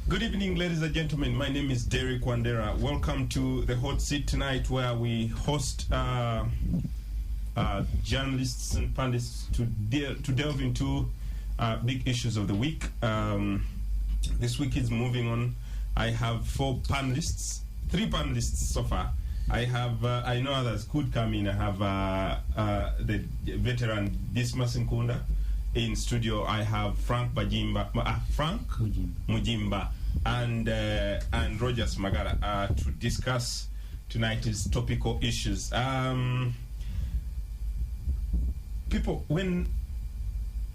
Good evening, ladies and gentlemen. My name is Derek Wandera. Welcome to the Hot Seat tonight, where we host journalists and panelists to delve into big issues of the week. This week is moving on. I have three panelists so far. I have, I know others could come in. I have the veteran Dismas Nkunda in studio. I have Frank Mujimba and Rogers Magara to discuss tonight's topical issues. People,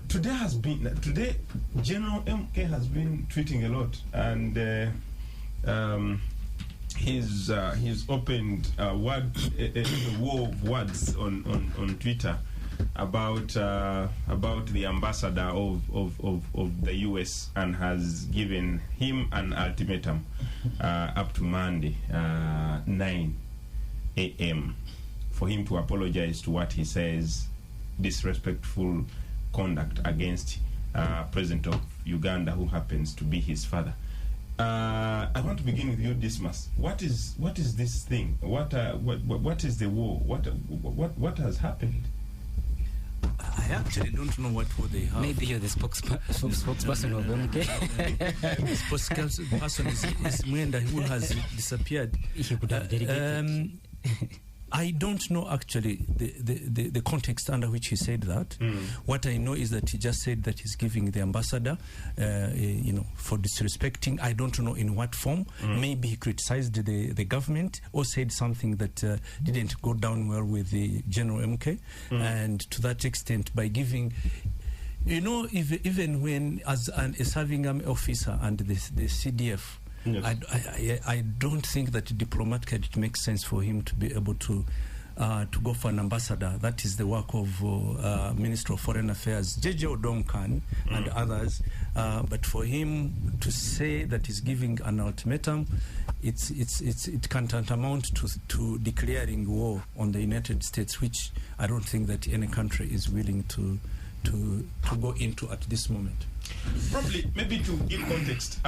today General MK has been tweeting a lot, and he's opened a war of words on Twitter about the ambassador of the US, and has given him an ultimatum up to Monday 9 a.m. for him to apologize to what he says disrespectful conduct against President of Uganda, who happens to be his father. I want to begin with you, Dismas. What is this thing? What is the war? What has happened? I actually don't know what war they have. Maybe you're the spokesperson of MK. The spokesperson is Mwenda, who has disappeared. He could have delegated. I don't know actually the context under which he said that. What I know is that he just said that he's giving the ambassador, for disrespecting. I don't know in what form. Maybe he criticized the government or said something that didn't go down well with the General MK. And to that extent, by giving, even when as a serving army officer and the CDF, yes. I don't think that diplomatically it makes sense for him to be able to go for an ambassador. That is the work of Minister of Foreign Affairs, J.J. Odom and others. But for him to say that he's giving an ultimatum, it can tantamount to declaring war on the United States, which I don't think that any country is willing to go into at this moment. Probably, maybe to give context,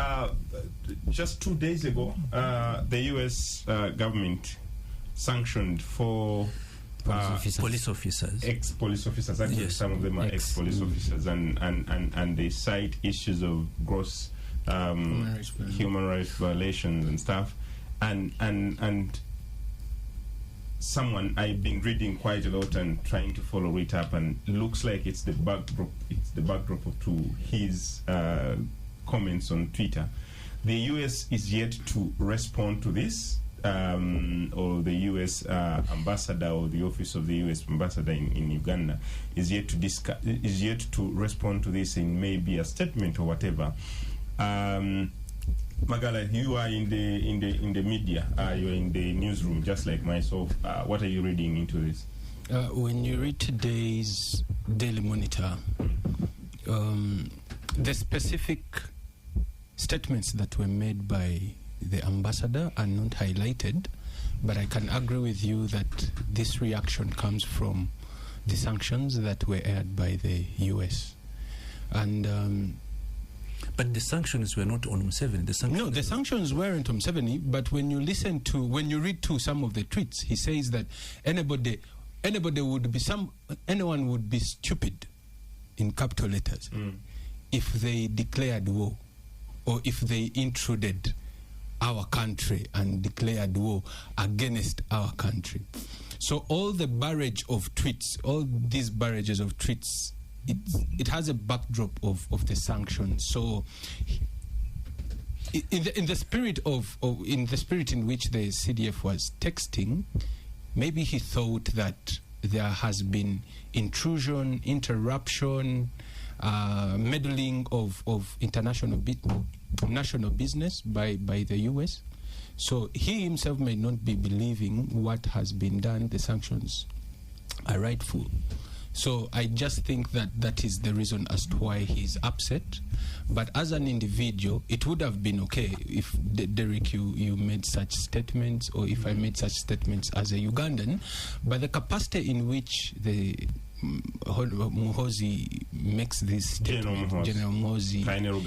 just 2 days ago, the U.S. government sanctioned for police officers. Ex-police officers. Actually, yes. Some of them are ex-police officers, and they cite issues of gross human rights violations and stuff. And someone, I've been reading quite a lot and trying to follow it up, and looks like it's the backdrop to his comments on Twitter. The US is yet to respond to this, or the US ambassador or the office of the US ambassador in Uganda is yet to respond to this in maybe a statement or whatever. Magala, you are in the media. You're in the newsroom, just like myself. What are you reading into this? When you read today's Daily Monitor, the specific statements that were made by the ambassador are not highlighted, but I can agree with you that this reaction comes from the sanctions that were aired by the US. And but the sanctions were not on Museveni. The sanctions weren't on Museveni. But when you read to some of the tweets, he says that anyone would be stupid, in capital letters, if they declared war, or if they intruded our country and declared war against our country. So all the barrage of tweets, all these barrages of tweets, it has a backdrop of the sanctions. So in the spirit in which the CDF was texting, maybe he thought that there has been intrusion, interruption, meddling of national business by the US. So he himself may not be believing what has been done. The sanctions are rightful. So I just think that is the reason as to why he's upset. But as an individual, it would have been okay if, Derek, you made such statements, or if I made such statements as a Ugandan. But the capacity in which the Muhoozi makes this statement, General Muhoozi,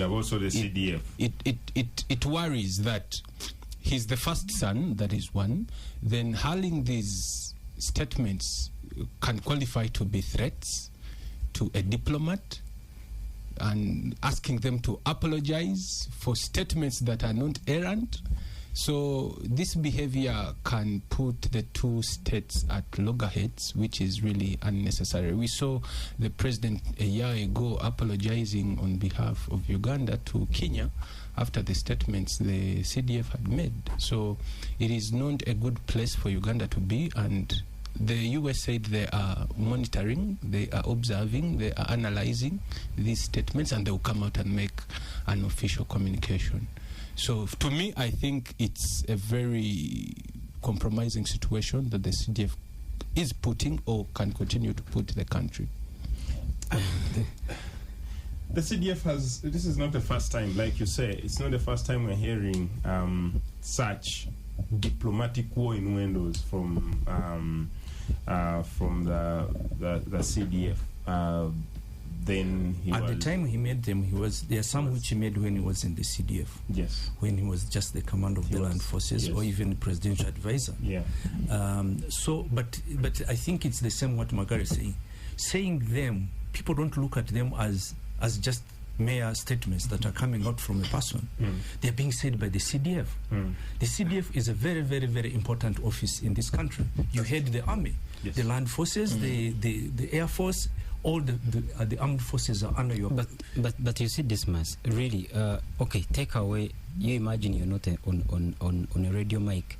also the CDF. It worries that he's the first son, that is one. Then hurling these statements can qualify to be threats to a diplomat, and asking them to apologize for statements that are not errant. So this behavior can put the two states at loggerheads, which is really unnecessary. We saw the president a year ago apologizing on behalf of Uganda to Kenya after the statements the CDF had made. So it is not a good place for Uganda to be, and the US said they are monitoring, they are observing, they are analyzing these statements, and they will come out and make an official communication. So to me, I think it's a very compromising situation that the CDF is putting or can continue to put the country. The CDF has, this is not the first time, like you say, it's not the first time we're hearing such diplomatic war innuendos from the CDF. Then he at the time he made them, there are some which he made when he was in the CDF. Yes. When he was just the commander of the land forces, or even the presidential advisor. Yeah. But I think it's the same what Magari is saying. Saying them, people don't look at them as just mere statements that are coming out from a person. They're being said by the CDF. The CDF is a very, very, very important office in this country. You head the army, the land forces, the air force, all the armed forces are under your... But you see, Dismas, really, okay, take away, you imagine you're not on a radio mic.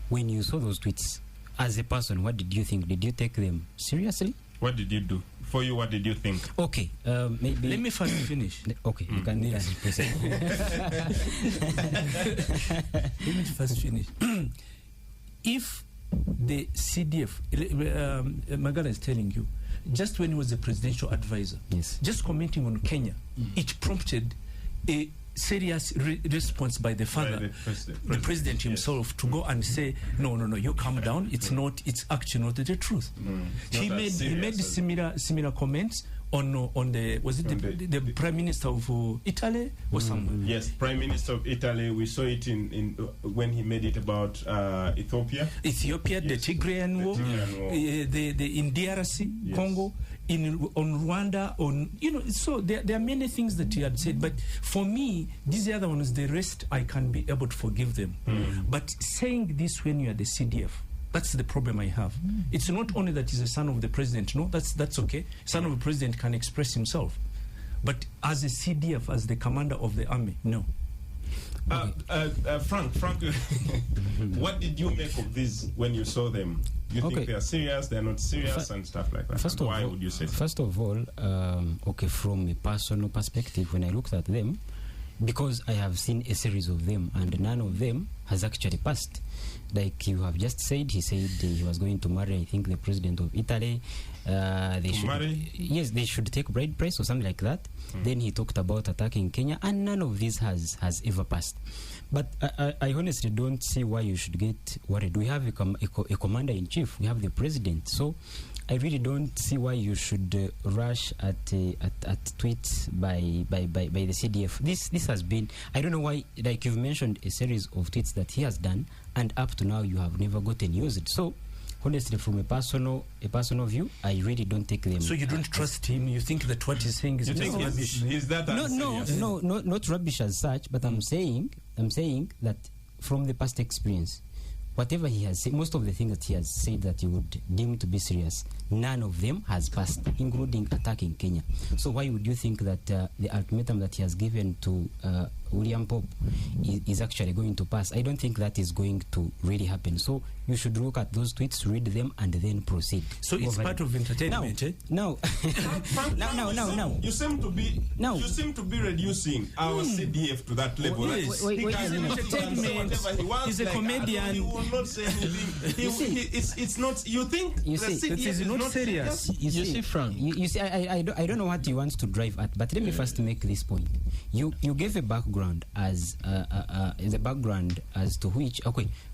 When you saw those tweets, as a person, what did you think? Did you take them seriously? What did you do? For you, what did you think? Okay, maybe... Let me first finish. Okay, you can proceed. Let me first finish. If the CDF, Magara is telling you, just when he was the presidential advisor, just commenting on Kenya, it prompted a serious response by the father, the president himself, to go and say, no, you calm down. It's not. It's actually not the truth. He made similar comments on the the Prime Minister of Italy or someone. Yes, Prime Minister of Italy. We saw it in when he made it about Ethiopia, the Tigrayan war, the in DRC, Congo, on Rwanda, so there are many things that he had said. But for me, these other ones, the rest I can be able to forgive them. But saying this when you are the CDF, that's the problem I have. It's not only that he's a son of the president. No, that's okay. Son of the president can express himself. But as a CDF, as the commander of the army, no. Frank, what did you make of this when you saw them? You think they are serious, they are not serious, and stuff like that? Why would you say so? First of all, from a personal perspective, when I looked at them, because I have seen a series of them, and none of them has actually passed. Like you have just said, he said he was going to marry, I think, the president of Italy. They should take bride price or something like that. Then he talked about attacking Kenya, and none of this has ever passed. But I honestly don't see why you should get worried. We have a commander-in-chief. We have the president. So I really don't see why you should rush at tweets by the CDF. This has been, I don't know why, like you've mentioned a series of tweets that he has done, and up to now you have never gotten used. So honestly, from a personal view, I really don't take them. So you don't trust him? You think that what he's saying is rubbish? Is that no, not rubbish as such. But I'm saying that from the past experience, whatever he has said, most of the things that he has said that you would deem to be serious, none of them has passed, including attacking Kenya. So why would you think that the ultimatum that he has given to William Pope is actually going to pass? I don't think that is going to really happen. So you should look at those tweets, read them, and then proceed. So it's part of entertainment, No. You seem to be reducing our CDF to that level. Yes. He's a comedian. He will not say anything. It's not. You think the CDF is not serious? You see, Frank. You see, I don't know what he wants to drive at, but let me first make this point. You gave a background as to which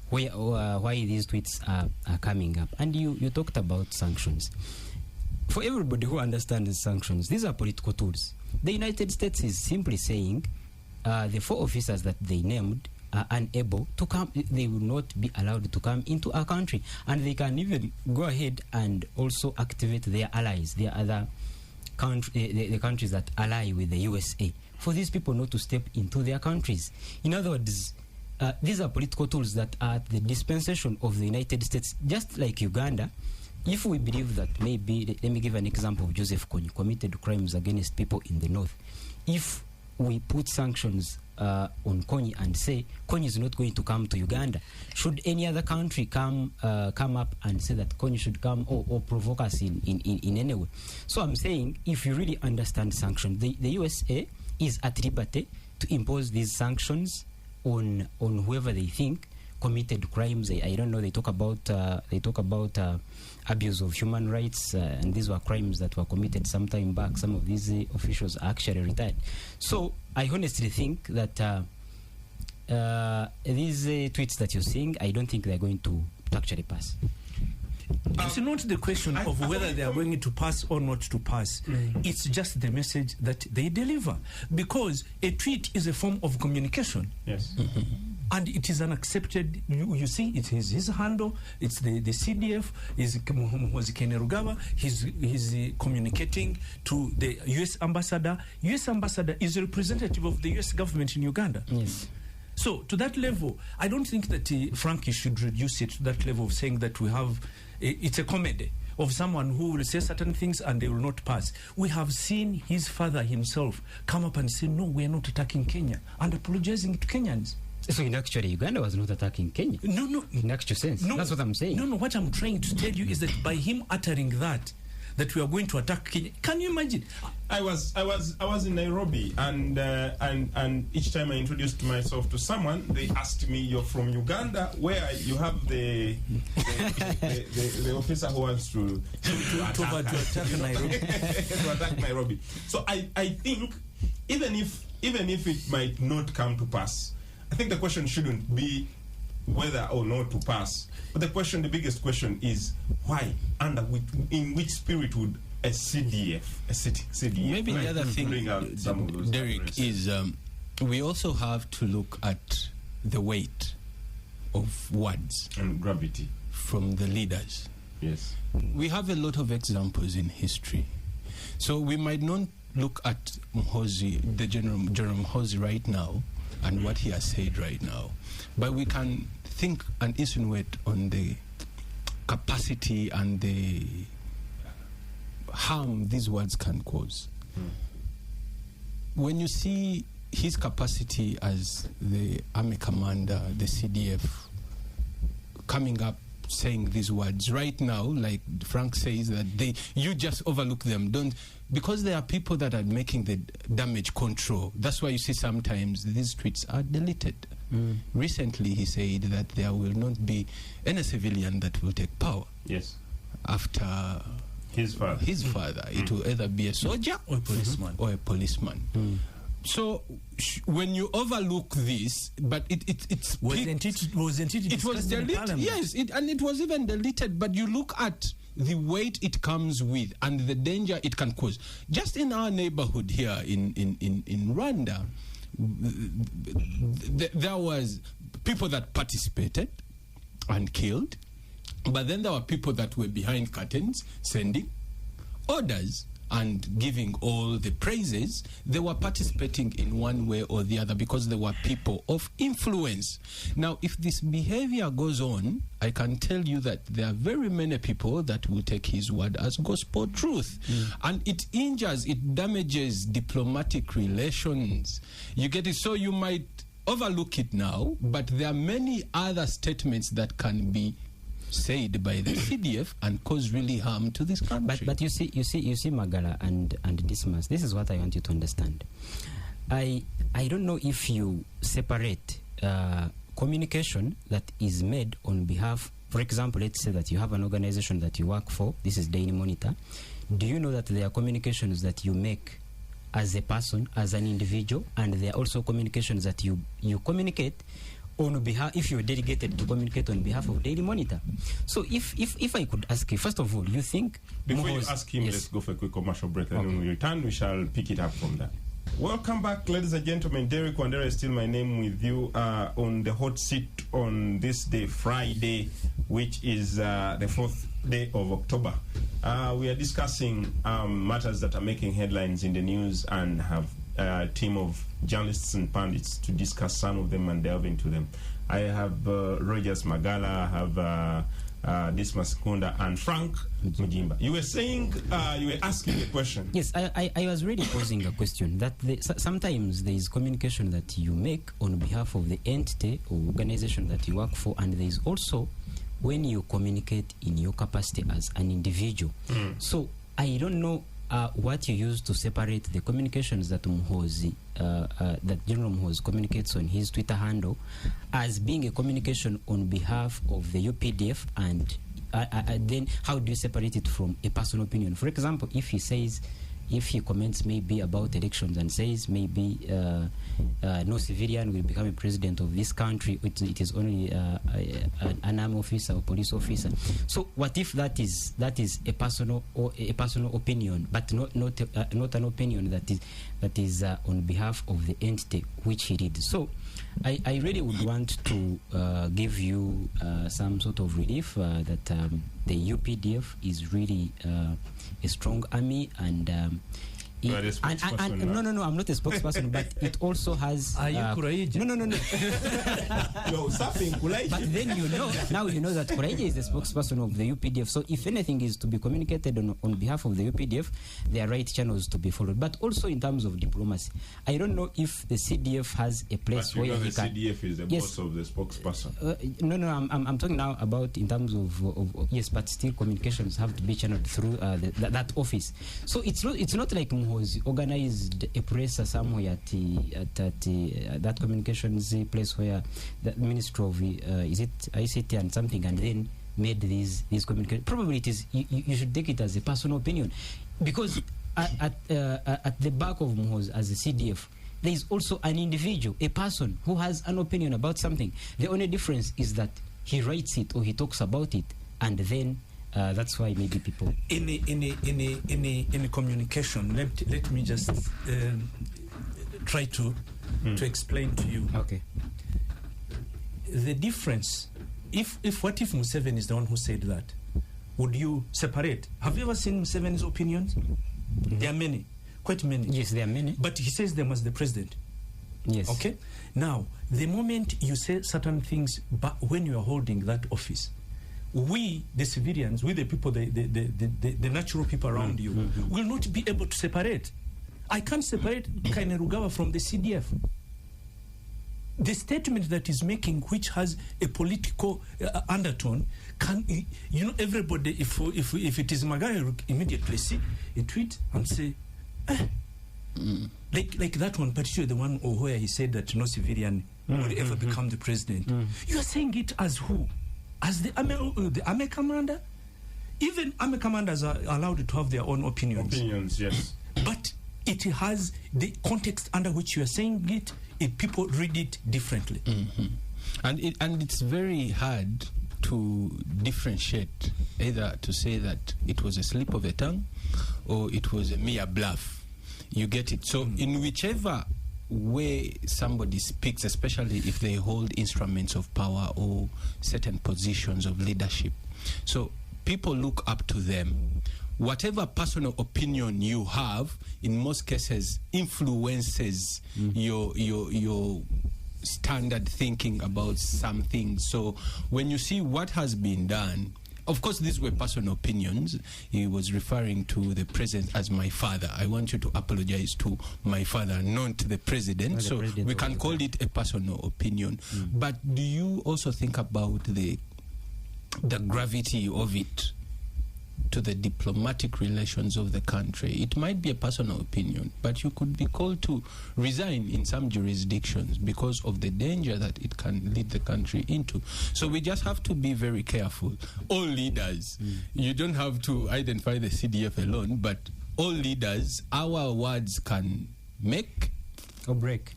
why these tweets are coming up, and you talked about sanctions. for everybody who understands sanctions, these are political tools. The United States is simply saying the 4 officers that they named are unable to come. They will not be allowed to come into our country, and they can even go ahead and also activate their allies, their other the countries that ally with the USA, for these people not to step into their countries. In other words, these are political tools that are at the dispensation of the United States. Just like Uganda, if we believe that maybe, let me give an example of Joseph Kony committed crimes against people in the north. If we put sanctions on Kony and say Kony is not going to come to Uganda, should any other country come up and say that Kony should come or provoke us in any way? So I'm saying, if you really understand sanctions, the USA is at liberty to impose these sanctions on whoever they think committed crimes. I don't know, they talk about abuse of human rights, and these were crimes that were committed some time back. Some of these officials are actually retired. So I honestly think that these tweets that you're seeing, I don't think they're going to actually pass. It's not the question of whether they are going to pass or not to pass. It's just the message that they deliver. Because a tweet is a form of communication. Yes. And it is unaccepted. You see, it is his handle. It's the CDF. Is Muhoozi Kainerugaba. He's communicating to the U.S. ambassador. U.S. ambassador is a representative of the U.S. government in Uganda. Yes. So to that level, I don't think that Frankie should reduce it to that level of saying that we have it's a comedy of someone who will say certain things and they will not pass. We have seen his father himself come up and say, no, we are not attacking Kenya, and apologizing to Kenyans. So in actually, Uganda was not attacking Kenya. No. In actual sense. No, that's what I'm saying. No, what I'm trying to tell you is that by him uttering that we are going to attack Kenya, can you imagine? I was in Nairobi, and each time I introduced myself to someone, they asked me, "You're from Uganda, where you have the officer who wants to attack Nairobi." To attack Nairobi. So I think even if it might not come to pass, I think the question shouldn't be whether or not to pass. But the biggest question is why, in which spirit would a CDF maybe the other thing, bring out some of those Derek, is we also have to look at the weight of words and gravity from the leaders. Yes. We have a lot of examples in history. So we might not look at Muhoozi, the General Muhoozi right now, and what he has said right now, but we can think and insinuate on the capacity and the harm these words can cause. When you see his capacity as the army commander, the CDF, coming up saying these words right now, like Frank says, that you just overlook them, because there are people that are making the damage control. That's why you see sometimes these tweets are deleted. Recently he said that there will not be any civilian that will take power. Yes. After his father. It will either be a soldier or a policeman. So when you overlook this, but it was deleted. Yes, and it was even deleted. But you look at the weight it comes with and the danger it can cause. Just in our neighborhood here in Rwanda, there was people that participated and killed, but then there were people that were behind curtains sending orders and giving all the praises. They were participating in one way or the other because they were people of influence. Now, if this behavior goes on, I can tell you that there are very many people that will take his word as gospel truth. And it injures, it damages diplomatic relations. You get it? So you might overlook it now, but there are many other statements that can be said by the CDF and cause really harm to this country. But you see, Magala and Dismas. This is what I want you to understand. I don't know if you separate communication that is made on behalf. For example, let's say that you have an organization that you work for. This is Daily Monitor. Do you know that there are communications that you make as a person, as an individual, and there are also communications that you communicate on behalf, if you're delegated to communicate on behalf of Daily Monitor. So if I could ask you, first of all, you think... Before you ask him, let's go for a quick commercial break, and when we return, we shall pick it up from there. Welcome back, ladies and gentlemen. Derek Wandera is still my name with you on the hot seat on this day, Friday, which is the 4th day of October. We are discussing matters that are making headlines in the news and have a team of journalists and pundits to discuss some of them and delve into them. I have Rogers Magala, I have Dismas Kunda, and Frank Mujimba. You were saying, you were asking a question. Yes, I was really posing a question that sometimes there is communication that you make on behalf of the entity or organization that you work for, and there is also when you communicate in your capacity as an individual. So I don't know what you use to separate the communications that Muhoozi, that General Muhoozi communicates on his Twitter handle as being a communication on behalf of the UPDF, and then how do you separate it from a personal opinion? For example, if he comments maybe about elections and says maybe no civilian will become a president of this country, it is only an army officer or police officer. So what if that is a personal opinion, but not an opinion that is on behalf of the entity which he did? So I really would want to give you some sort of relief that the UPDF is really a strong army, and You are a spokesperson now. No, I'm not a spokesperson, but it also has... Are you Kuraije? No. Yo, something Kuraije. But then now you know that Kuraije is the spokesperson of the UPDF. So if anything is to be communicated on behalf of the UPDF, there are right channels to be followed. But also in terms of diplomacy, I don't know if the CDF has a place but where the he can... CDF is the boss of the spokesperson. No, I'm talking now about in terms of yes, but still communications have to be channeled through that office. So it's not like Muhoozi organized a press somewhere at that communications place where the Ministry of is it ICT and something, and then made these communications. Probably it is. You should take it as a personal opinion, because at the back of Muhoozi as a CDF, there is also an individual, a person who has an opinion about something. The only difference is that he writes it or he talks about it, and then that's why maybe people in a communication. Let me just try to explain to you. Okay. The difference. If Museveni is the one who said that, would you separate? Have you ever seen Museveni's opinions? There are many, quite many. Yes, there are many. But he says them as the president. Yes. Okay. Now, the moment you say certain things, but when you are holding that office, we, the civilians, we the people, the natural people around you, will not be able to separate. I can't separate Kainerugaba from the CDF. The statement that is making, which has a political undertone, can everybody, if it is Magari, immediately see a tweet and say, like that one, particularly the one where he said that no civilian will ever become the president. You are saying it as who? As the army commander? Even army commanders are allowed to have their own opinions. Opinions, yes. But it has the context under which you are saying it. People read it differently. And it's very hard to differentiate, either to say that it was a slip of the tongue or it was a mere bluff. You get it? So in whichever way somebody speaks, especially if they hold instruments of power or certain positions of leadership, so people look up to them. Whatever personal opinion you have, in most cases, influences your standard thinking about something. So when you see what has been done, of course, these were personal opinions. He was referring to the president as my father. I want you to apologize to my father, not to the president. So we can call it a personal opinion. But do you also think about the gravity of it to the diplomatic relations of the country? It might be a personal opinion, but you could be called to resign in some jurisdictions because of the danger that it can lead the country into. So we just have to be very careful. All leaders, you don't have to identify the CDF alone, but all leaders, our words can make Or break.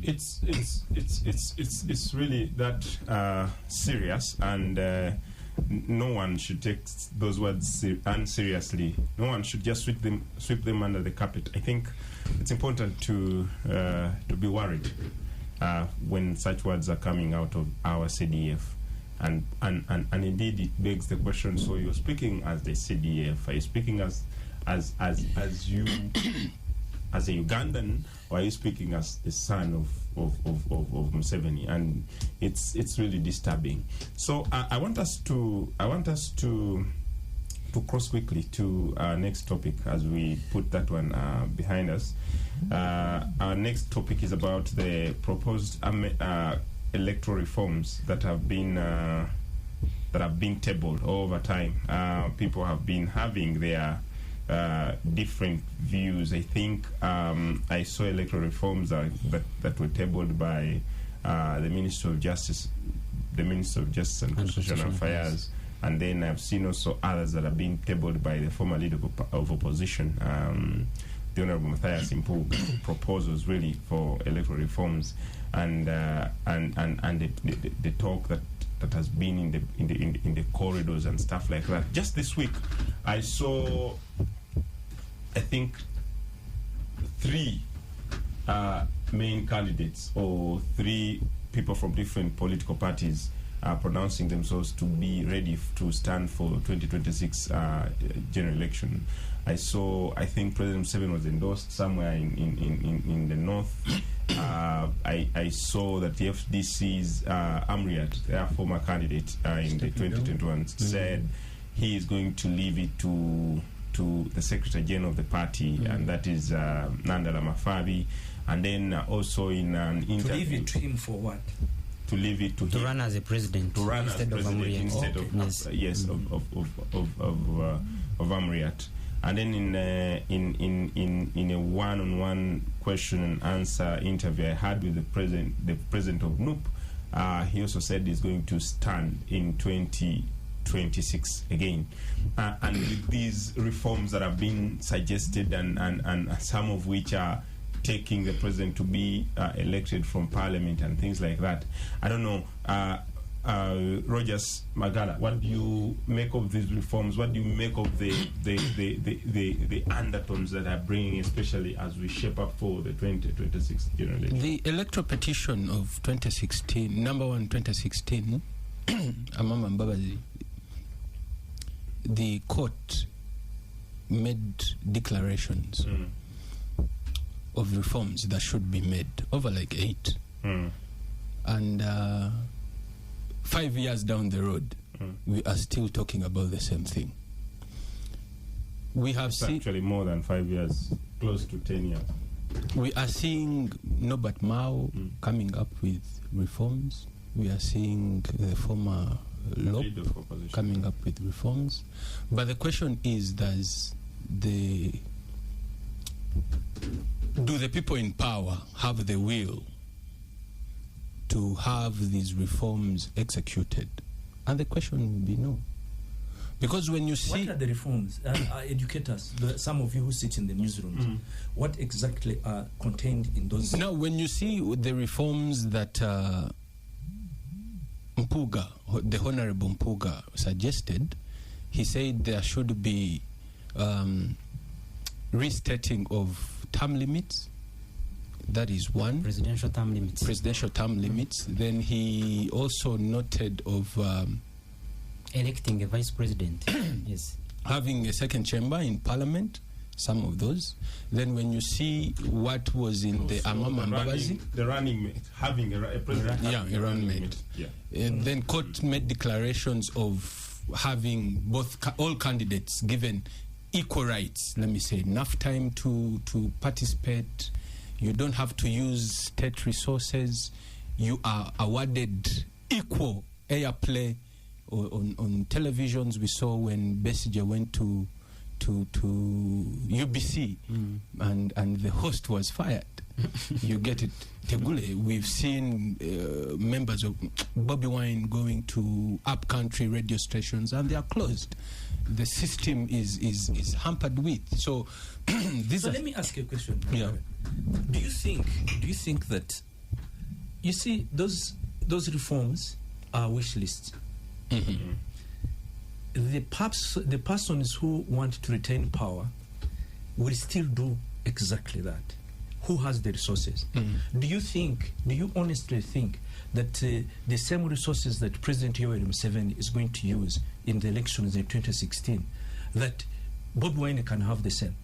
It's really that serious, and no one should take those words unseriously. No one should just sweep them under the carpet. I think it's important to be worried when such words are coming out of our CDF, and indeed it begs the question. So you're speaking as the CDF? Are you speaking as you as a Ugandan, or are you speaking as the son of Museveni? And it's really disturbing. So I want us to cross quickly to our next topic as we put that one behind us. Our next topic is about the proposed electoral reforms that have been tabled over time. People have been having their different views. I think I saw electoral reforms that were tabled by the Minister of Justice and Constitutional Affairs, and then I've seen also others that are being tabled by the former leader of opposition, the Honorable Matthias Impuga, proposals really for electoral reforms, and the talk that has been in the corridors and stuff like that. Just this week, I saw, I think, 3 main candidates, or 3 people from different political parties pronouncing themselves to be ready to stand for 2026 general election. I think President Museveni was endorsed somewhere in the north. I saw that the FDC's Amriat, their former candidate in the 2021, said he is going to leave it to the Secretary General of the party, and that is Nandala Mafabi. And then also in an interview, to leave it to him for what? To leave it to him. Run as a president. To run instead as president instead of Amriat. And then in a one-on-one question and answer interview I had with the president of NUP, he also said he's going to stand in 2026 again. And with these reforms that have been suggested, and some of which are taking the president to be elected from parliament and things like that, I don't know. Rogers Magala, what do you make of these reforms? What do you make of the undertones that are bringing, especially as we shape up for the 2026 general election? The electoral petition of 2016, number 1 2016, Amama Mbabazi, the court made declarations of reforms that should be made, over like 8. And 5 years down the road, we are still talking about the same thing. We have seen actually more than 5 years, close to 10 years. We are seeing Norbert Mao coming up with reforms. We are seeing the former Lop coming up with reforms. But the question is, do the people in power have the will to have these reforms executed? And the question will be no. Because when you see... What are the reforms? Educate us, some of you who sit in the newsrooms. What exactly are contained in those? Now, when you see the reforms that Mpuga, the Honorable Mpuga, suggested, he said there should be restating of term limits. That is one. Presidential term limits. Then he also noted of electing a vice president. Yes. Having a second chamber in parliament, some of those. Then when you see what was in the Amama Mbabazi, the running mate, having a president. A running mate. Yeah. And then court made declarations of having all candidates given equal rights, let me say, enough time to participate. You don't have to use state resources. You are awarded equal airplay. On televisions, we saw when Besigye went to UBC and the host was fired. You get it. Tegule, we've seen members of Bobby Wine going to upcountry radio stations and they are closed. the system is hampered with. So, let me ask you a question. Yeah. Do you think that, you see, those reforms are wish lists? Mm-hmm. The persons who want to retain power will still do exactly that. Who has the resources? Do you honestly think that the same resources that President Yoweri Museveni is going to use in the elections in 2016, that Bobi Wine can have the same?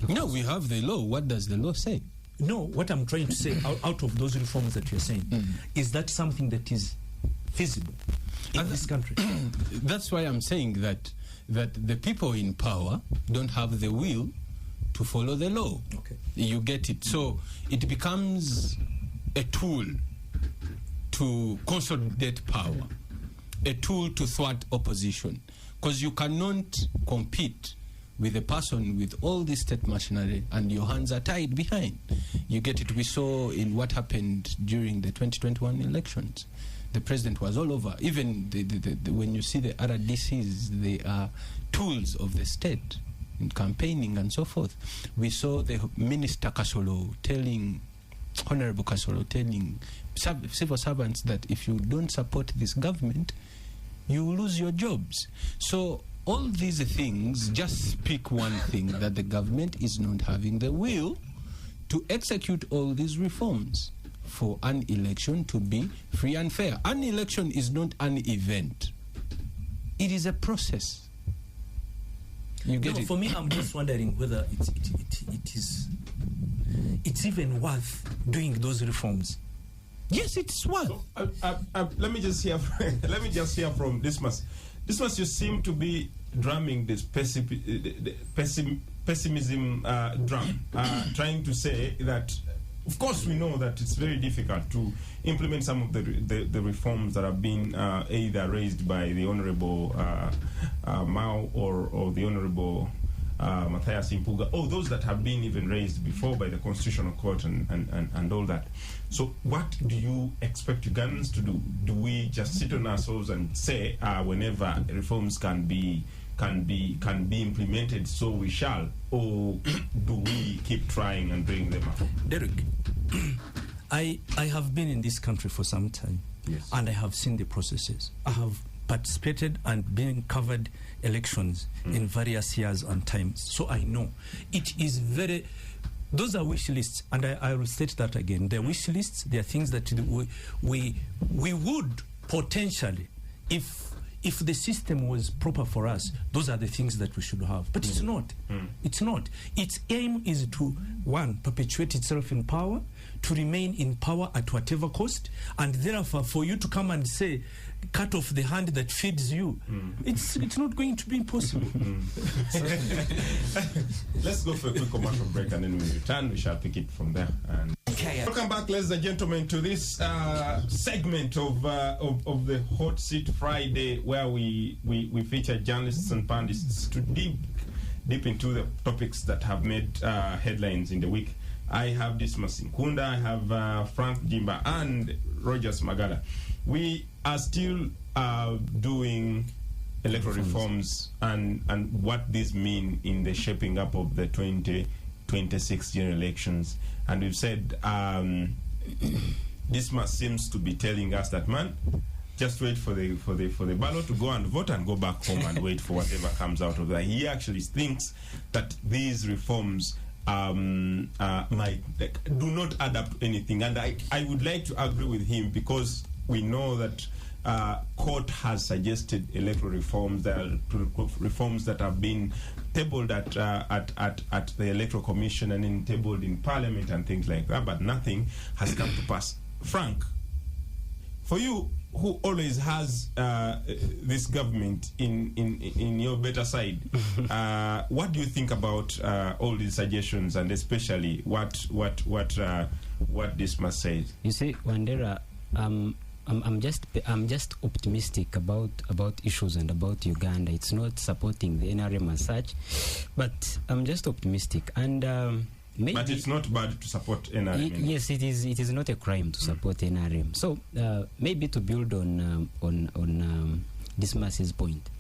No, we have the law. What does the law say? No, what I'm trying to say, out of those reforms that you're saying, is that something that is feasible in this country? That's why I'm saying that the people in power don't have the will to follow the law. Okay. You get it. So it becomes a tool to consolidate power, a tool to thwart opposition, because you cannot compete with a person with all this state machinery and your hands are tied behind. You get it. We saw in what happened during the 2021 elections. The president was all over. Even when you see the RDCs, they are tools of the state in campaigning and so forth. We saw the Minister Kasolo Honorable Kasolo telling civil servants that if you don't support this government, you will lose your jobs. So all these things just speak one thing, that the government is not having the will to execute all these reforms for an election to be free and fair. An election is not an event. It is a process. You get it? For me, I'm just wondering whether it's even worth doing those reforms. Yes, it's worth. So, let me just hear from Dismas. Dismas, you seem to be drumming this pessimism drum, trying to say that, of course, we know that it's very difficult to implement some of the reforms that have been either raised by the Honorable Mao or the Honorable Matthias Impuga, or those that have been even raised before by the Constitutional Court and all that. So what do you expect Ugandans to do? Do we just sit on ourselves and say whenever reforms can be implemented, so we shall, or do we keep trying and bring them up? Derek, I have been in this country for some time, yes, and I have seen the processes. I have participated and been covered elections in various years and times, so I know it is very. Those are wish lists, and I will state that again. They're wish lists. They are things that we would potentially, if the system was proper for us, those are the things that we should have. But it's not. It's not. Its aim is to, one, perpetuate itself in power, to remain in power at whatever cost, and therefore for you to come and say, cut off the hand that feeds you, it's not going to be possible. Let's go for a quick commercial break, and then when we return, we shall pick it from there. And welcome back, ladies and gentlemen, to this segment of the Hot Seat Friday, where we feature journalists and panelists to deep into the topics that have made headlines in the week. I have Dismas Nkunda, I have Frank Jimba, and Rogers Magala. We are still doing electoral reforms and what these mean in the shaping up of the 2026 general elections. And we've said Dismas seems to be telling us that, man, just wait for the ballot to go and vote and go back home and wait for whatever comes out of that. He actually thinks that these reforms might do not add up to anything, and I would like to agree with him, because we know that court has suggested electoral reforms. There are reforms that have been tabled at the Electoral Commission and then tabled in Parliament and things like that, but nothing has come to pass. Frank, for you, who always has this government in your better side, what do you think about all these suggestions, and especially what this must say? You see, Wandera, I'm just optimistic about issues and about Uganda. It's not supporting the NRM as such, but I'm just optimistic. And maybe, but it's not bad to support NRM. Yes, it is. It is not a crime to support NRM. So maybe to build on Dismas's point,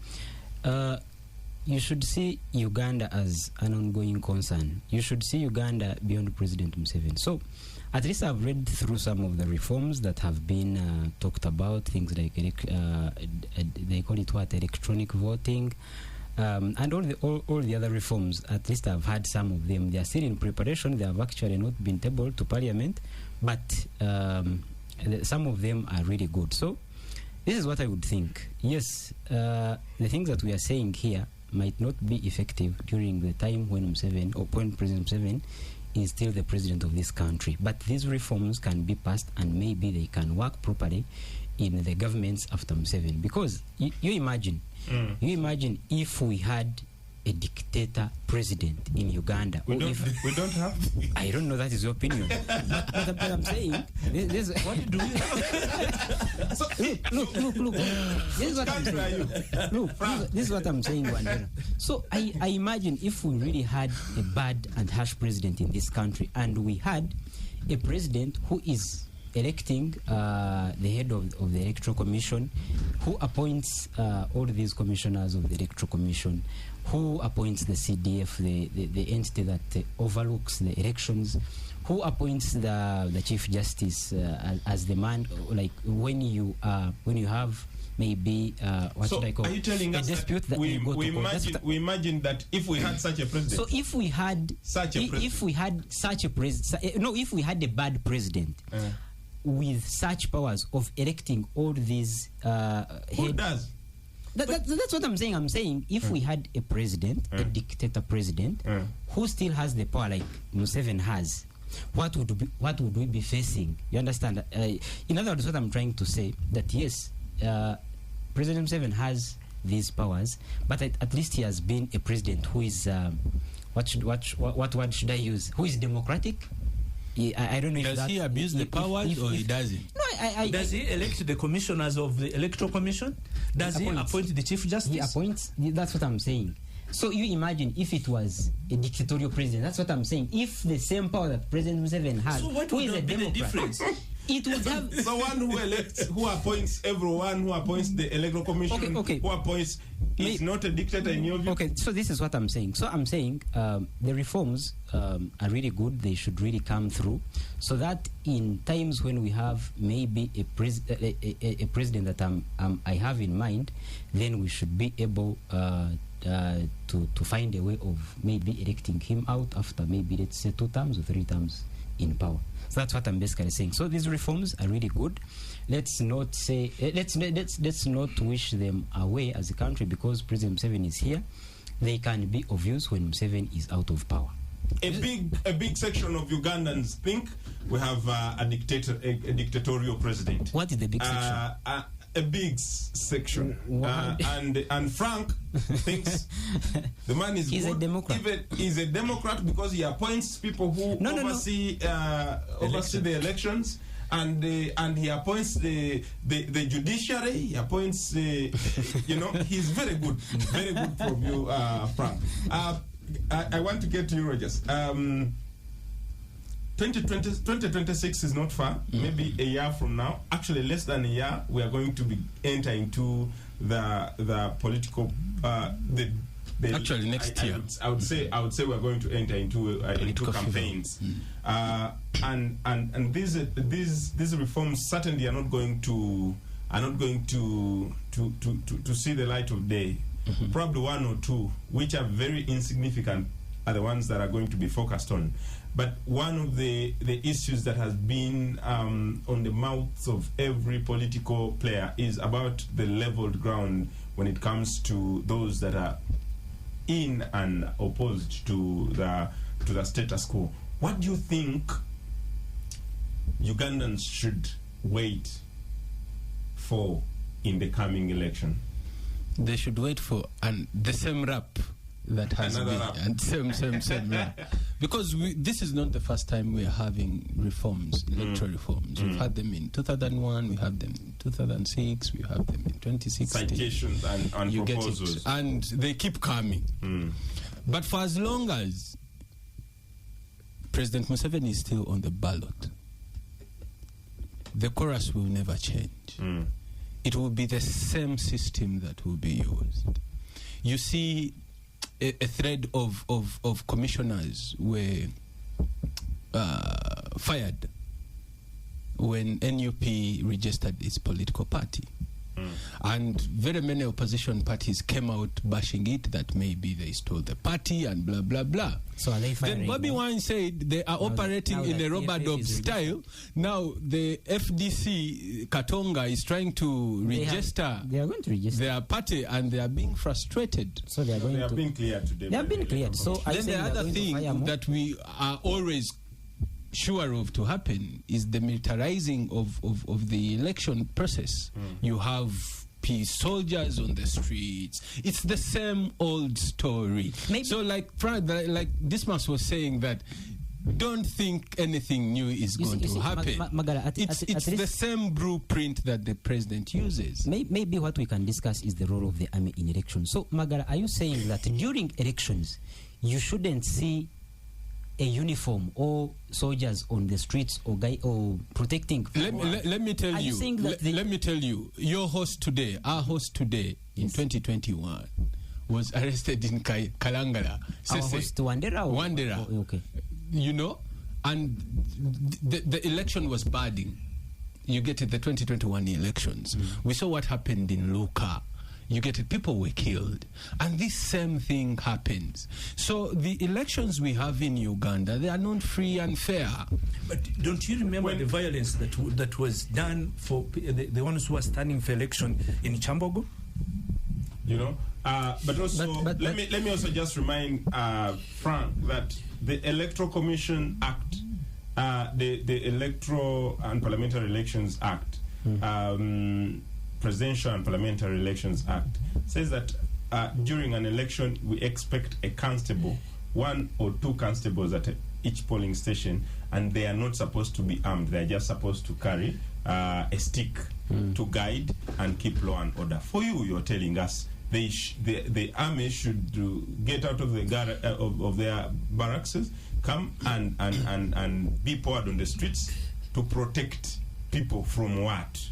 You should see Uganda as an ongoing concern. You should see Uganda beyond President Museveni. So, at least I've read through some of the reforms that have been talked about, things like they call it what, electronic voting, and all the other reforms. At least I've had some of them. They are still in preparation. They have actually not been tabled to Parliament, but some of them are really good. So, this is what I would think. Yes, the things that we are saying here might not be effective during the time when Museveni, or when President Museveni is still the president of this country. But these reforms can be passed, and maybe they can work properly in the governments after Museveni. Because you imagine if we had a dictator president in Uganda. We don't have. I don't know, that is your opinion. but I'm saying, what do you? Look. This is what I'm saying. Look, this is what I'm saying, Wandera. So I imagine if we really had a bad and harsh president in this country, and we had a president who is electing the head of the Electoral Commission, who appoints all these commissioners of the Electoral Commission, who appoints the CDF, the entity that overlooks the elections, who appoints the Chief Justice as the man, like when you have maybe what should I call? Are you telling us dispute that we imagine that if we had such a president? So if we had such a bad president with such powers of electing all these who does? That's what I'm saying. I'm saying if we had a president, a dictator president, who still has the power like Museveni has, what would we be facing? You understand? In other words, what I'm trying to say, that yes, President Museveni has these powers, but at least he has been a president who is what word should I use? Who is democratic? I don't know. Does he abuse the powers or he doesn't? No, does he elect the commissioners of the Electoral Commission? Does he appoint the Chief Justice? He appoints. That's what I'm saying. So you imagine if it was a dictatorial president. That's what I'm saying. If the same power that President Museveni has, so what who would is a be Democrat, the difference? It would have the one who elects, who appoints everyone, who appoints the Electoral Commission, who appoints is not a dictator in your view. Okay, so this is what I'm saying. So I'm saying the reforms are really good. They should really come through, so that in times when we have maybe a president that I have in mind, then we should be able to find a way of maybe electing him out after maybe, let's say, 2 terms or 3 terms in power. So that's what I'm basically saying. So these reforms are really good. Let's not say let's not wish them away as a country, because President Museveni is here. They can be of use when Museveni is out of power. A big section of Ugandans think we have a dictatorial president. What is the big section? A big section, and Frank thinks the man is he's good. A Democrat. He's a Democrat because he appoints people who oversee the elections, and he appoints the judiciary. He appoints he's very good from you, Frank. I want to get to you, Rogers. 2026 is not far. Maybe a year from now, actually less than a year, we are going to enter into the political. Actually, next year, I would say we are going to enter into campaigns, and these reforms certainly are not going to see the light of day. Mm-hmm. Probably 1 or 2, which are very insignificant, are the ones that are going to be focused on. But one of the issues that has been on the mouths of every political player is about the leveled ground when it comes to those that are in and opposed to the status quo. What do you think Ugandans should wait for in the coming election? They should wait for the same rap that has another been and same rap. Because this is not the first time we are having reforms, electoral reforms. We've had them in 2001, we have them in 2006, we have them in 2016. Citations and you proposals. Get it. And they keep coming. But for as long as President Museveni is still on the ballot, the chorus will never change. It will be the same system that will be used. you see a thread of commissioners were fired when NUP registered its political party. And very many opposition parties came out bashing it, that maybe they stole the party and blah, blah, blah. So are they firing? Then Bobby Wine said they are operating in a rubber dub style. Now the FDC Katonga is trying to register they are going to register their party, and they are being frustrated. So they are going to... been cleared today. They have been cleared. So then the other thing that we are always sure of to happen is the militarizing of the election process. You have peace soldiers on the streets. It's the same old story. Maybe. So like Dismas was saying, that don't think anything new is going to happen. Magara, it's the same blueprint that the president uses. Maybe what we can discuss is the role of the army in elections. So Magara, are you saying that during elections you shouldn't see a uniform or soldiers on the streets or protecting? Let me tell you. Let me tell you. Our host today in 2021 was arrested in Kalangala. Our host Wandera. Oh, okay. You know, and the election was budding. You get it, the 2021 elections. We saw what happened in Luka. You get it, people were killed. And this same thing happens. So the elections we have in Uganda, they are not free and fair. But don't you remember the violence that was done for the ones who are standing for election in Chambogo? You know, but also let me also just remind Frank that the Electoral Commission Act, the Electoral and Parliamentary Elections Act, Presidential and Parliamentary Elections Act, says that during an election we expect a constable, 1 or 2 constables at each polling station, and they are not supposed to be armed. They are just supposed to carry a stick to guide and keep law and order. For you're telling us the army should get out of the of their barracks, come and be poured on the streets to protect people from what?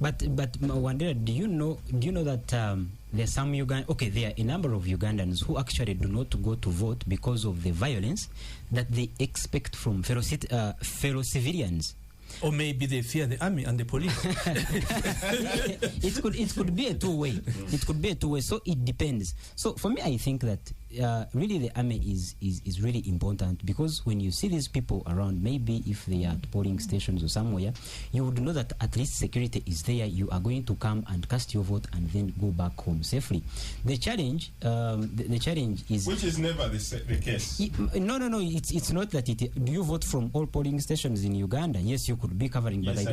But Wandera, do you know that there are some there are a number of Ugandans who actually do not go to vote because of the violence that they expect from fellow civilians. Or maybe they fear the army and the police. It could be a two-way. It could be a two-way. So it depends. So for me, I think that really the army is really important, because when you see these people around, maybe if they are at polling stations or somewhere, you would know that at least security is there. You are going to come and cast your vote and then go back home safely. The challenge, the challenge is, which is never the case. No. It's not that it. Do you vote from all polling stations in Uganda? Yes, you could be covering, but yes,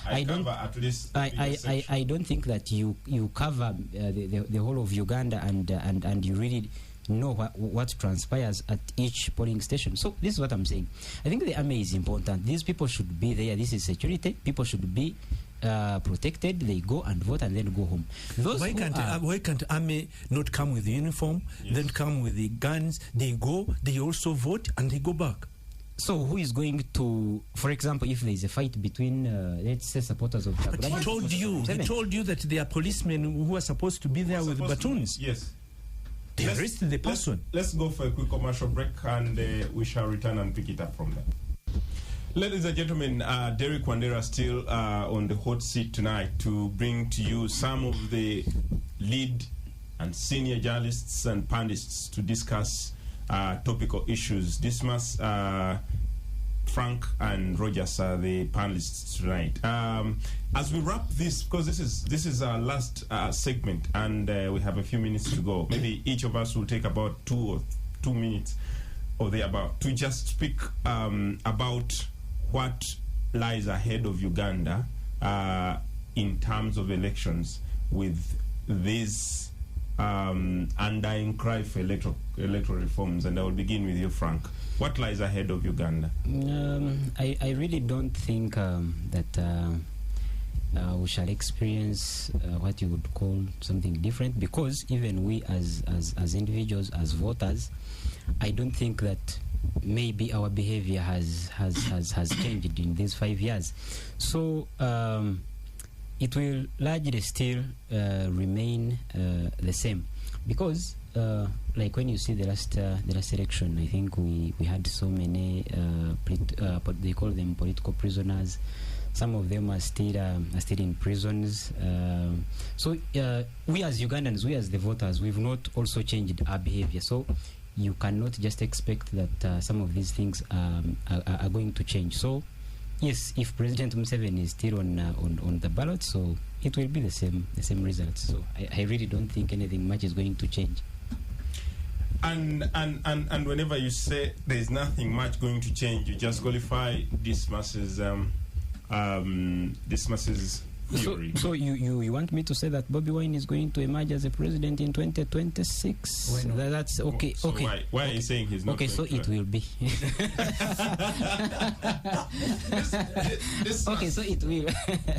I don't. At least I don't think that you cover the whole of Uganda and you really know what transpires at each polling station. So this is what I'm saying. I think the army is important. These people should be there. This is security. People should be protected. They go and vote and then go home. Why can't army not come with the uniform, then come with the guns? They go, they also vote, and they go back. So who is going to, for example, if there is a fight between, let's say, supporters of Chagulani? But he told you that there are policemen who are supposed to be there with batons. Yes. They arrested the person. Let's go for a quick commercial break, and we shall return and pick it up from there. Ladies and gentlemen, Derek Wandera still on the hot seat tonight to bring to you some of the lead and senior journalists and panelists to discuss topical issues. Dismas, Frank and Rogers are the panelists tonight. As we wrap this, because this is our last segment, and we have a few minutes to go. Maybe each of us will take about 2 minutes or thereabout to just speak about what lies ahead of Uganda in terms of elections, with this undying cry for electoral reforms. And I will begin with you, Frank. What lies ahead of Uganda? I really don't think that we shall experience what you would call something different, because even we as individuals, as voters, I don't think that maybe our behavior has changed in these 5 years. So it will largely still remain the same. because like when you see the last election, I think we had so many they call them political prisoners. Some of them are still in prisons. So we as Ugandans, we as the voters, we've not also changed our behavior. So you cannot just expect that some of these things are going to change. So yes, if President Museveni is still on the ballot, so it will be the same results. So I really don't think anything much is going to change. And whenever you say there is nothing much going to change, you just qualify Dismas's theory. So you want me to say that Bobi Wine is going to emerge as a president in 2026? That's okay. So okay. Why are you saying he's not? Okay, so it will be. Okay, so it will.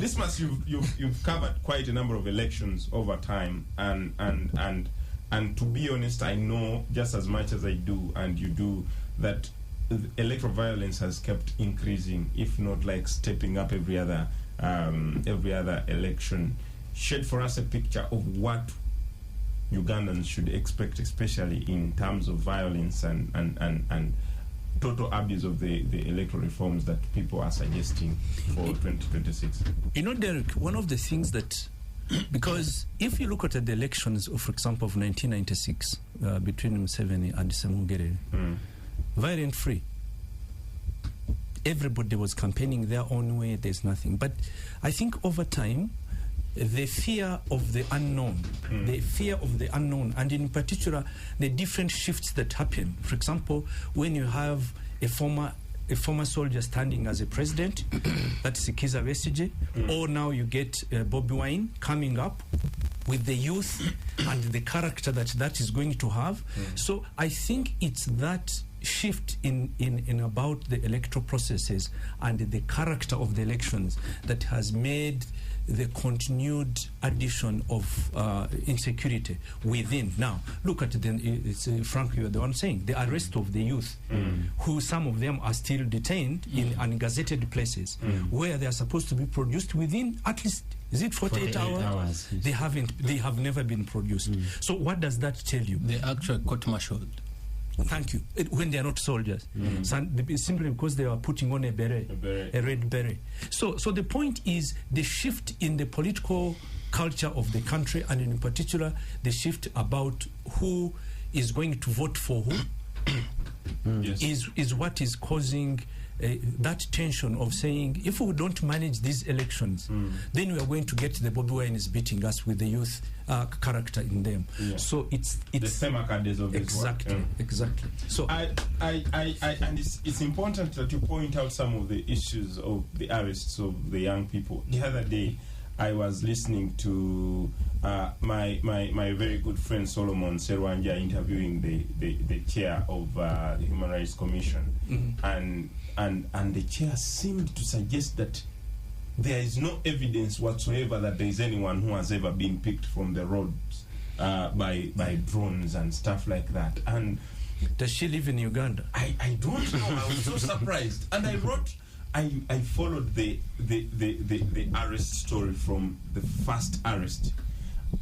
Dismas, you've covered quite a number of elections over time, and to be honest, I know just as much as I do and you do that electoral violence has kept increasing, if not like stepping up every other election. Shed for us a picture of what Ugandans should expect, especially in terms of violence and total abuse of the electoral reforms that people are suggesting for 2026. You know, Derek, one of the things that, because if you look at the elections, for example, of 1996 between Museveni and Semungere, violent free. Everybody was campaigning their own way. There's nothing. But I think over time, the fear of the unknown, and in particular, the different shifts that happen. For example, when you have a former soldier standing as a president, that's Sikiza Besigye, or now you get Bobi Wine coming up with the youth and the character that is going to have. So I think it's that shift in about the electoral processes and the character of the elections that has made the continued addition of insecurity within. Now, look at Frank, you are the one saying, the arrest of the youth, who some of them are still detained in ungazetted places, where they are supposed to be produced within at least, is it 48 hours? Yes. They have never been produced. So what does that tell you? They actually court-martialed. Thank you. When they are not soldiers, simply because they are putting on a beret, a red beret. So the point is the shift in the political culture of the country, and in particular the shift about who is going to vote for who, is what is causing that tension of saying, if we don't manage these elections, then we are going to get the Bobi Wine beating us with the youth character in them. So it's the same academy of exactly. So and it's important that you point out some of the issues of the arrests of the young people. The other day, I was listening to my very good friend Solomon Serwanja interviewing the chair of the Human Rights Commission, and the chair seemed to suggest that there is no evidence whatsoever that there is anyone who has ever been picked from the roads by drones and stuff like that. And does she live in Uganda? I don't know. I was so surprised, and I wrote. I followed the arrest story from the first arrest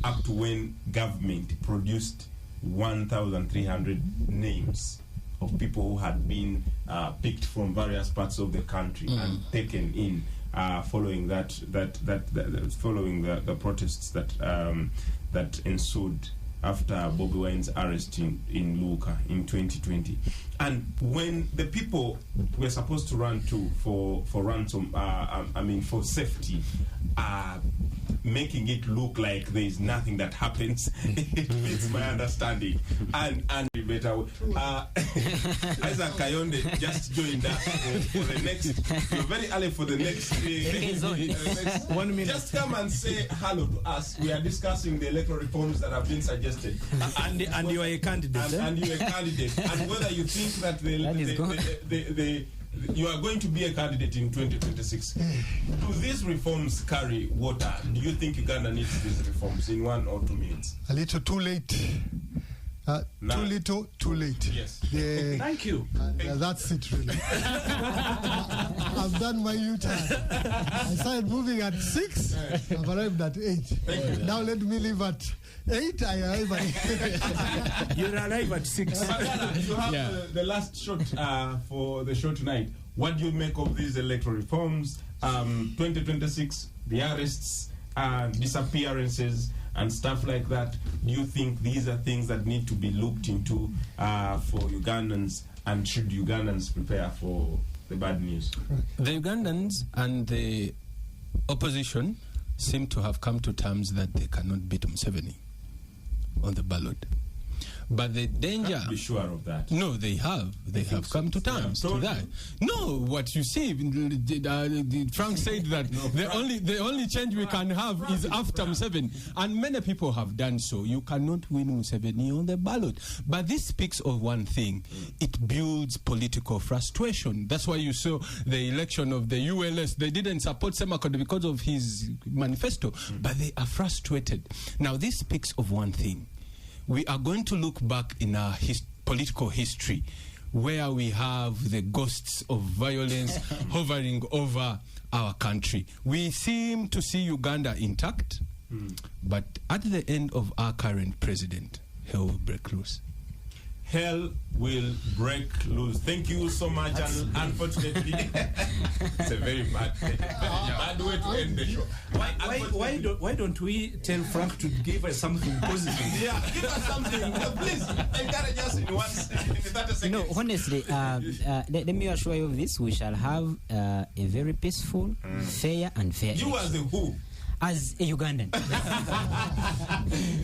up to when government produced 1,300 names of people who had been picked from various parts of the country and taken in following following the protests that ensued after Bobi Wine's arrest in Luka in 2020. And when the people were supposed to run for ransom, for safety, making it look like there is nothing that happens, it fits my understanding. And better, Isaac Kayonde just joined us for the next. You're very early for the next. 1 minute. Just come and say hello to us. We are discussing the electoral reforms that have been suggested. And you are a candidate. And you are a candidate. And whether you think that you are going to be a candidate in 2026. Do these reforms carry water? Do you think Uganda needs these reforms in 1 or 2 minutes? A little too late. Too little, too late. Yes. Thank you. That's it, really. I've done my U-turn. I started moving at 6. I've arrived at 8. Now let me leave at 8. I arrive at You'll arrive at 6. You have the last shot for the show tonight. What do you make of these electoral reforms? 2026, the arrests, disappearances, and stuff like that. Do you think these are things that need to be looked into for Ugandans, and should Ugandans prepare for the bad news? The Ugandans and the opposition seem to have come to terms that they cannot beat Museveni on the ballot. But the danger... Be sure of that. No, they have. They have come to terms to that. No, what you see, Frank said that the only change we can have is after Museveni. And many people have done so. You cannot win Museveni on the ballot. But this speaks of one thing. It builds political frustration. That's why you saw the election of the ULS. They didn't support Semakondo because of his manifesto. But they are frustrated. Now, this speaks of one thing. We are going to look back in our political history where we have the ghosts of violence hovering over our country. We seem to see Uganda intact, but at the end of our current president, hell will break loose. Hell will break loose. Thank you so much. And unfortunately, it's a very bad way to end the show. Why don't we tell Frank to give us something positive? Yeah, give us something. Please, encourage us in 30 seconds. No, honestly, let me assure you of this. We shall have a very peaceful, fair and fair You election. as a who? As a Ugandan.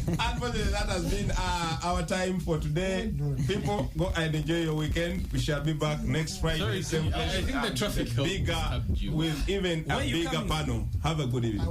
Unfortunately, that has been our time for today. People, go and enjoy your weekend. We shall be back next Friday. Same place. I think the traffic bigger, with even a bigger panel. Have a good evening.